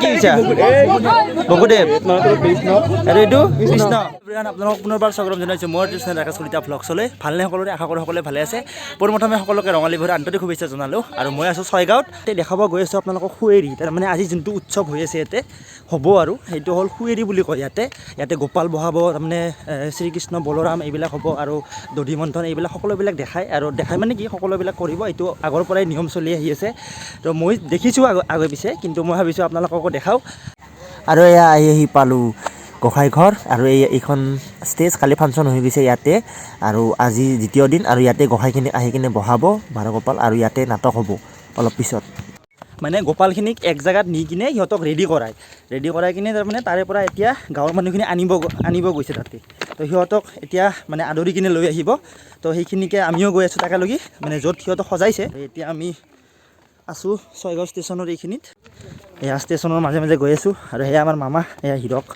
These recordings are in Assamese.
কি কৈছা বকুদেৱ আৰু এইটো কৃষ্ণ আপোনালোকক পুনৰবাৰ স্বাগতম জনাইছোঁ মই কৃষ্ণ আকাশ কলিতা ভ্লগছলৈ ভালনে সকলোৰে আশা কৰোঁ সকলোৱে ভালে আছে পোনপ্ৰথমে সকলোকে ৰঙালী বিহুৰ আন্তৰিক শুভেচ্ছা জনালোঁ আৰু মই আছোঁ ছয়গাঁৱত দেখাব গৈ আছোঁ আপোনালোকক সুঁৱেৰী তাৰমানে আজি যোনটো উৎসৱ হৈ আছে ইয়াতে হ'ব আৰু সেইটো হ'ল সুঁৱেৰী বুলি কয় ইয়াতে গোপাল বহাব তাৰমানে শ্ৰীকৃষ্ণ বলোৰাম এইবিলাক হ'ব আৰু দধি মন্থন এইবিলাক সকলোবিলাক দেখায় আৰু দেখাই মানে কি সকলোবিলাক কৰিব এইটো আগৰ পৰাই নিয়ম চলি আহি আছে তো মই দেখিছোঁ আগে পিছে কিন্তু মই ভাবিছোঁ আপোনালোককো দেখাওঁ আৰু এয়া আহি পালোঁ গোঁসাইঘৰ আৰু এইখন ষ্টেজ কালি ফাংচন হৈ গৈছে ইয়াতে আৰু আজি দ্বিতীয় দিন আৰু ইয়াতে গোঁসাইখিনি আহি কিনে বহাব বাৰগোপাল আৰু ইয়াতে নাটক হ'ব অলপ পিছত মানে গোপালখিনিক এক জেগাত নি কিনে সিহঁতক ৰেডি কৰাই কিনে তাৰমানে তাৰে পৰা এতিয়া গাঁৱৰ মানুহখিনি আনিব গৈছে তাতে তো সিহঁতক এতিয়া মানে আদৰি কিনে লৈ আহিব তো সেইখিনিকে আমিও গৈ আছোঁ তাকেলগি মানে য'ত সিহঁতক সজাইছে এতিয়া আমি আছোঁ ছয়গাঁও ষ্টেচনৰ এইখিনিত এয়া ষ্টেচনৰ মাজে মাজে গৈ আছোঁ আৰু সেয়া আমাৰ মামা এয়া হিৰক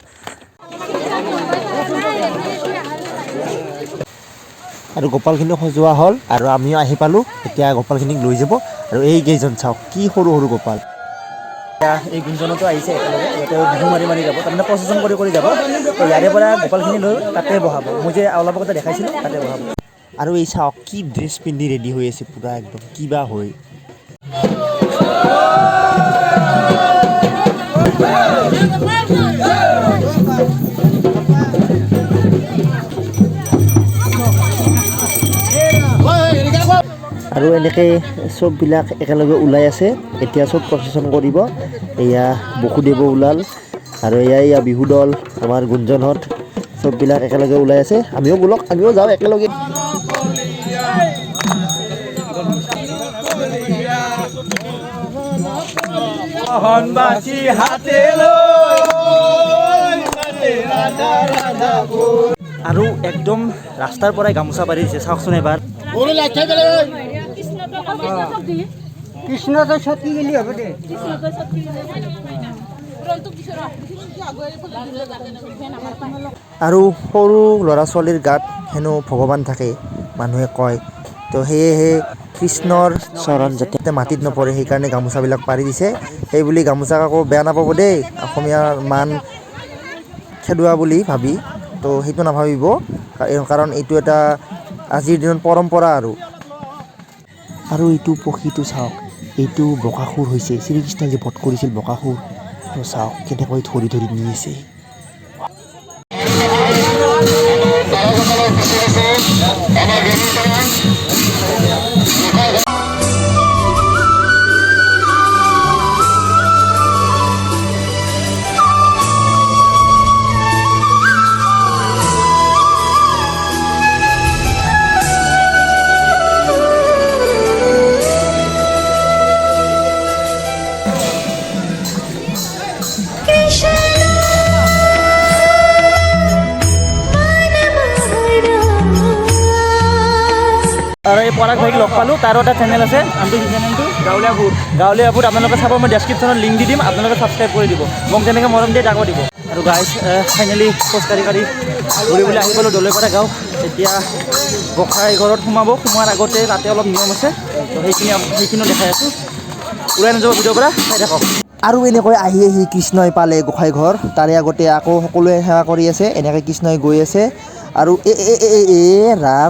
আৰু গোপালখিনি সজোৱা হ'ল আৰু আমিও আহি পালোঁ এতিয়া গোপালখিনিক লৈ যাব আৰু এইকেইজন চাওক কি সৰু সৰু গোপাল এতিয়া এই গুঞ্জনতো আহিছে একেলগে ইয়াতে বিহু মাৰি যাব তাৰমানে প্ৰচেছন কৰি যাব তো ইয়াৰে পৰা গোপালখিনি লৈ তাতে বহাব মই যে অলপ আগতে দেখাইছিলোঁ তাতে বহাব আৰু এই চাওক কি ড্ৰেছ পিন্ধি ৰেডি হৈ আছে পূৰা একদম কিবা হৈ আৰু এনেকৈ চববিলাক একেলগে ওলাই আছে এতিয়া চব প্ৰচেছন কৰিব এয়া বসুদেৱ ওলাল আৰু এয়া বিহু দল আমাৰ গুঞ্জনহঁত চববিলাক একেলগে ওলাই আছে আমিও ব'লক আমিও যাওঁ একেলগে আৰু একদম ৰাস্তাৰ পৰাই গামোচা পাৰি দিছে চাওকচোন এবাৰ কৃষ্ণ ছটকি গেলি হ'ব দে আৰু সৰু ল'ৰা ছোৱালীৰ গাত হেনো ভগৱান থাকে মানুহে কয় তো সেয়েহে কৃষ্ণৰ চৰণ যাতে মাটিত নপৰে সেইকাৰণে গামোচাবিলাক পাৰি দিছে সেই বুলি গামোচা আকৌ বেয়া নাপাব দেই অসমীয়াৰ মান খেদোৱা বুলি ভাবি তো সেইটো নাভাবিব কাৰণ এইটো এটা আজিৰ দিনত পৰম্পৰা আৰু এইটো পক্ষীটো চাওক এইটো বকাসুৰ হৈছে শ্ৰীকৃষ্ণই যে বধ কৰিছিল বকাসুৰ তো চাওক কেনেকৈ ধৰি নি আছে আৰু এই পৰাগ ভাইক লগ পালোঁ তাৰো এটা চেনেল আছে নামটো কি চেনেলটো গাঁৱলীয়া ভূত আপোনালোকে চাব মই ডেছক্ৰিপশ্যনত লিংক দি দিম আপোনালোকে ছাবস্ক্ৰাইব কৰি দিব মোক যেনেকৈ মৰম দিয়ে তাকো দিব আৰু গাইজ ফাইনেলি খোজকাঢ়ি ঘূৰিবলৈ আহি পালোঁ দলৈপাৰা গাঁও এতিয়া গোঁসাই ঘৰত সোমোৱাৰ আগতে তাতে অলপ নিয়ম আছে তো সেইখিনিও দেখাই আছোঁ ওলাই নাযাব ভিডিঅ'ৰ পৰা চাই থাকক আৰু এনেকৈ আহি কৃষ্ণই পালে গোঁসাই ঘৰ তাৰে আগতে আকৌ সকলোৱে সেৱা কৰি আছে এনেকৈ কৃষ্ণই গৈ আছে আৰু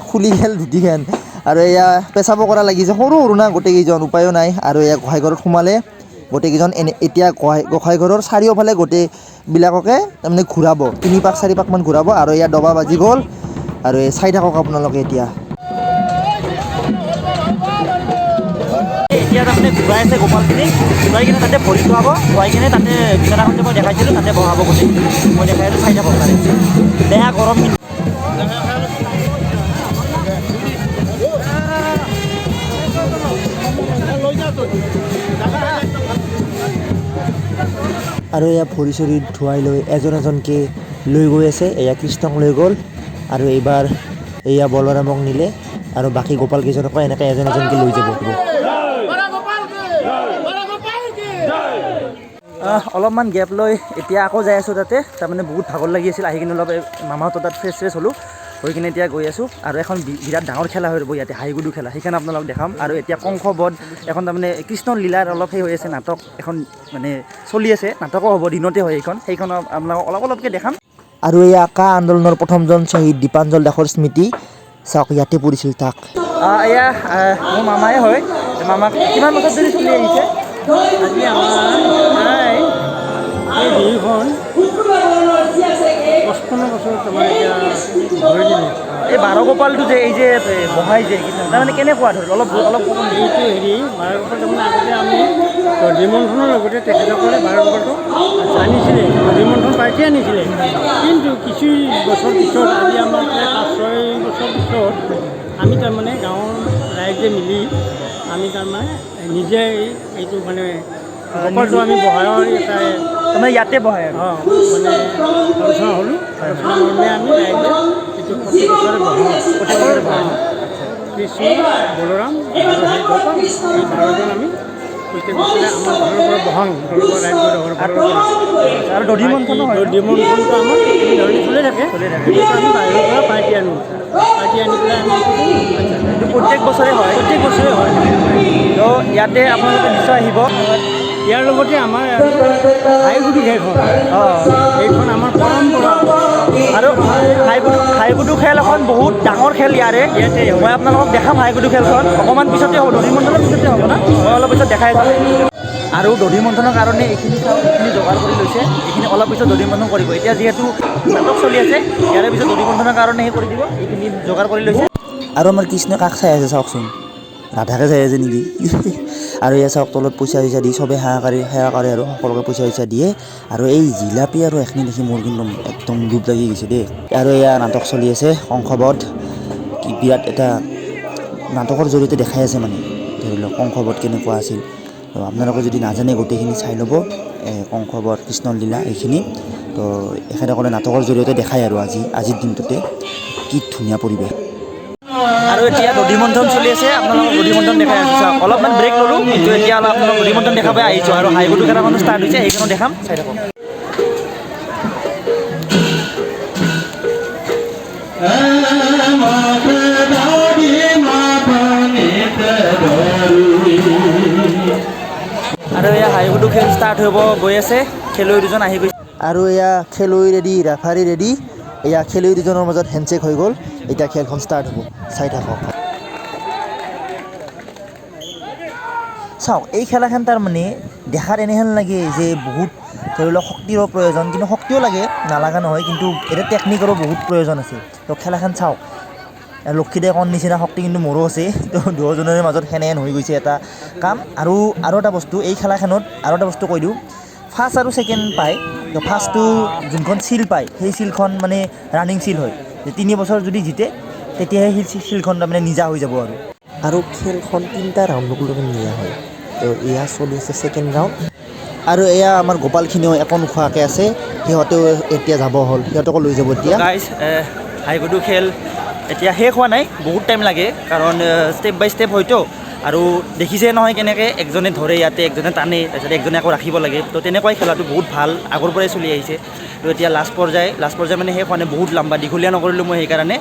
খুলি খেল ধুতিখেন আৰু এয়া পেচাব কৰা লাগিছে সৰু না গোটেইকেইজন উপায়ো নাই আৰু এয়া গোঁসাই ঘৰত সোমালে গোটেইকেইজন এতিয়া গোঁসাই ঘৰৰ চাৰিওফালে গোটেইবিলাককে তাৰমানে ঘূৰাব 3 পাক 4 পাকমান ঘূৰাব আৰু এয়া ডবা বাজি গ'ল আৰু এই চাই থাকক আপোনালোকে এতিয়া তাৰমানে ঘূৰাই আছে গোপালখিনি ঘূৰাই কিনে তাতে ভৰি থোৱাব খুৱাই কিনে তাতে বিচনাখন যে মই দেখাইছিলোঁ তাতে বহাব গোটেই মই দেখাই আছোঁ চাই থাকক তাৰে দেহা গৰম আৰু এয়া ভৰি চৰি ধুৱাই লৈ এজনকৈ লৈ গৈ আছে এয়া কৃষ্ণক লৈ গ'ল আৰু এইবাৰ এয়া বলোৰামক নিলে আৰু বাকী গোপালকেইজনকো এনেকৈ এজনকৈ লৈ যাব অলপমান গেপ লৈ এতিয়া আকৌ যাই আছোঁ তাতে তাৰমানে বহুত ভাগৰ লাগি আছিল আহি কিনে অলপ মামাহঁতৰ তাত ফ্ৰেছ হ'লোঁ হৈ কিনে এতিয়া গৈ আছোঁ আৰু এখন বিৰাট ডাঙৰ খেলা হৈ ৰ'ব ইয়াতে হাইগুডু খেলা, সেইখন আপোনালোকক দেখাম। আৰু এতিয়া কংসবধ এখন তাৰমানে কৃষ্ণৰ লীলাৰ অলপ সেই হৈ আছে, নাটক এখন মানে চলি আছে, নাটকো হ'ব, দিনতে হয় সেইখন আপোনালোকক অলপকৈ দেখাম। আৰু এই কা আন্দোলনৰ প্ৰথমজন শ্বহীদ দীপাঞ্জল দাসৰ স্মৃতি চাওক, ইয়াতে পৰিছিল তাক। এয়া মোৰ মামাই হয়। মামাক কিমান বছৰ ধৰি চলি আহিছে? আজি আমাৰ প্ৰায় এই বিহুখন 55 বছৰ তোমাৰ এতিয়া ধৰি দিলে। এই বাৰগোপালটো যে এই যে বহাই যে তাৰমানে কেনেকুৱা ধৰি অলপ ক'ব নেকি? এইটো হেৰি বাৰগোপাল তাৰমানে আগতে আমি নিমন্ত্ৰণৰ লগতে তেখেতসকলে বাৰগোপালটো আনিছিলে, নিমন্ত্ৰণ পাৰ্টি আনিছিলে। কিন্তু কিছু বছৰ পিছত আজি আমাৰ প্ৰায় 5-6 বছৰ পিছত আমি তাৰমানে গাঁৱৰ ৰাইজে মিলি আমি তাৰমানে নিজে এইটো মানে গোপালটো আমি বহায়ৰ এটা তাৰমানে ইয়াতে বহাই আৰু মানে আলোচনা হ'লোঁ, আলোচনা মৰ্মে আমি ৰাইজে এইটো প্ৰত্যেক বছৰে বহাওঁ। কৃষ্ণ, বলোৰাম আৰু সেই গোপাল, এই 12জন আমি প্ৰত্যেক বছৰে আমাৰ ঘৰৰ পৰা বহাওঁ, ঘৰৰ পৰা ৰাইজ ঘৰৰ পৰা। আৰু দধি মন্থনো হয়। দধি মন্থনটো আমাৰ এই ধৰণে চলি থাকে। কিন্তু আমি বাহিৰৰ পৰা পাৰ্টি আনো, পাৰ্টি আনি পেলাই আমি এইটো প্ৰত্যেক বছৰে হয়। তো ইয়াতে আপোনালোকে নিশ্চয় আহিব। ইয়াৰ লগতে আমাৰ হাইগুডু খেলখন, এইখন আমাৰ পৰম্পৰা। আৰু হাইগুডু খেল এখন বহুত ডাঙৰ খেল ইয়াৰে। মই আপোনালোকক দেখাম হাইগুডু খেলখন অকণমান পিছতে হ'ব, দধি মন্থনৰ পিছতে হ'ব না, মই অলপ পিছত দেখাই আছোঁ। আৰু দধি মন্থনৰ কাৰণে এইখিনি যোগাৰ কৰি লৈছে, এইখিনি অলপ পিছত দধি মন্থন কৰিব। এতিয়া যিহেতু নাটক চলি আছে, ইয়াৰে পিছত দধি মন্থনৰ কাৰণে সেই কৰি দিব, এইখিনি যোগাৰ কৰি লৈছে। আৰু আমাৰ কৃষ্ণ কাক চাই আছে চাওকচোন, ৰাধাকে চাই আছে নেকি? আৰু এয়া চাওক, তলত পইচা দি চবে সেৱা কৰে আৰু সকলোকে পইচা দিয়ে। আৰু এই জিলাপি আৰু এইখিনি দেখি মোৰ কিন্তু একদম দুখ লাগি গৈছে দেই। আৰু এয়া নাটক চলি আছে কংসবধ, কি বিৰাট এটা নাটকৰ জৰিয়তে দেখাই আছে মানে, ধৰি লওক কংসবধ কেনেকুৱা আছিল। তো আপোনালোকে যদি নাজানে গোটেইখিনি চাই ল'ব, কংসবধ কৃষ্ণৰ লীলা এইখিনি। তো এখেতসকলে নাটকৰ জৰিয়তে দেখায় আৰু আজিৰ দিনটোতে কি ধুনীয়া পৰিৱেশ। আৰু এতিয়া দধি মন্থন চলি আছে, আপোনালোকক দধি মন্থন দেখাই আছোঁ। চাওক অলপমান ব্ৰেক ল'লোঁ, কিন্তু এতিয়া আপোনালোকক দধি মন্থন দেখাব আহিছোঁ। আৰু হাইগুডু খেলাখনো ষ্টাৰ্ট হৈছে, সেইখনো দেখাম, চাই থাকক। আৰু এয়া হাইগুডু খেল ষ্টাৰ্ট হ'ব গৈ আছে, খেলুৱৈ দুজন আহি গৈছে। আৰু এয়া খেলুৱৈ ৰেডি, ৰেফাৰী ৰেডি। এয়া খেলুৱৈ দুজনৰ মাজত হেণ্ডশ্বেক হৈ গ'ল, এতিয়া খেলখন ষ্টাৰ্ট হ'ব, চাই থাকক। চাওক এই খেলাখন তাৰমানে দেখাত এনেহেন লাগে যে বহুত ধৰি লওক শক্তিৰো প্ৰয়োজন, কিন্তু শক্তিও লাগে, নালাগা নহয়, কিন্তু এটা টেকনিকৰো বহুত প্ৰয়োজন আছে। তো খেলাখন চাওক, লক্ষীদেৱ কণ নিচিনা শক্তি কিন্তু মোৰো আছে। তো দুয়োজনৰে মাজত সেনেহেন হৈ গৈছে এটা কাম। আৰু এটা বস্তু, এই খেলাখনত আৰু এটা বস্তু কৈ দিওঁ, ফাৰ্ষ্ট আৰু ছেকেণ্ড পায়। তো ফাৰ্ষ্টটো যোনখন চিল পায়, সেই চিলখন মানে ৰানিং চিল হয়, যে 3 বছৰ যদি জিতে তেতিয়াহে সেই চিলখন তাৰমানে নিজা হৈ যাব। আৰু খেলখন 3টা ৰাউণ্ডলৈকে নিয়া হয়। তো এয়া চলি আছে ছেকেণ্ড ৰাউণ্ড। আৰু এয়া আমাৰ গোপালখিনিও একো নোখোৱাকৈ আছে, সিহঁতেও এতিয়া যাব হ'ল, সিহঁতকো লৈ যাব এতিয়া। গাইজ, হাইগুডু খেল এতিয়া শেষ হোৱা নাই, বহুত টাইম লাগে, কাৰণ ষ্টেপ বাই ষ্টেপ হয়তো। আৰু দেখিছে নহয় কেনেকৈ একজনে ধৰে ইয়াতে, একজনে টানে, তাৰপিছত একজনে আকৌ ৰাখিব লাগে। তো তেনেকুৱাই খেলাটো বহুত ভাল, আগৰ পৰাই চলি আহিছে। তো এতিয়া লাষ্ট পৰ্যায় মানে শেষ হোৱা নাই, বহুত লম্বা, দীঘলীয়া নকৰিলোঁ মই সেইকাৰণে।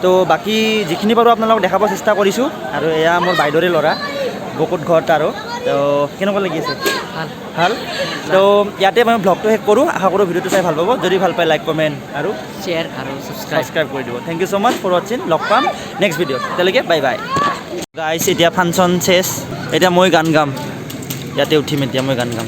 তো বাকী যিখিনি পাৰোঁ আপোনালোকক দেখাব চেষ্টা কৰিছোঁ। আৰু এয়া মোৰ বাইদেউৰে ল'ৰা বকুত ঘৰত। আৰু তো কেনেকুৱা লাগি আছে? ভাল। তো ইয়াতে মই ব্লগটো শেষ কৰোঁ, আশা কৰোঁ ভিডিঅ'টো চাই ভাল পাব। যদি ভাল পায় লাইক, কমেণ্ট আৰু শ্বেয়াৰ আৰু ছাবস্ক্ৰাইব কৰি দিব। Thank you so' much for ৱাচিং। লগ পাম নেক্সট ভিডিঅ'ত, তেতিয়ালৈকে বাই বাই। গাইছ, এতিয়া ফাংচন চেছ, এতিয়া মই গান গাম, ইয়াতে উঠিম, এতিয়া মই গান গাম।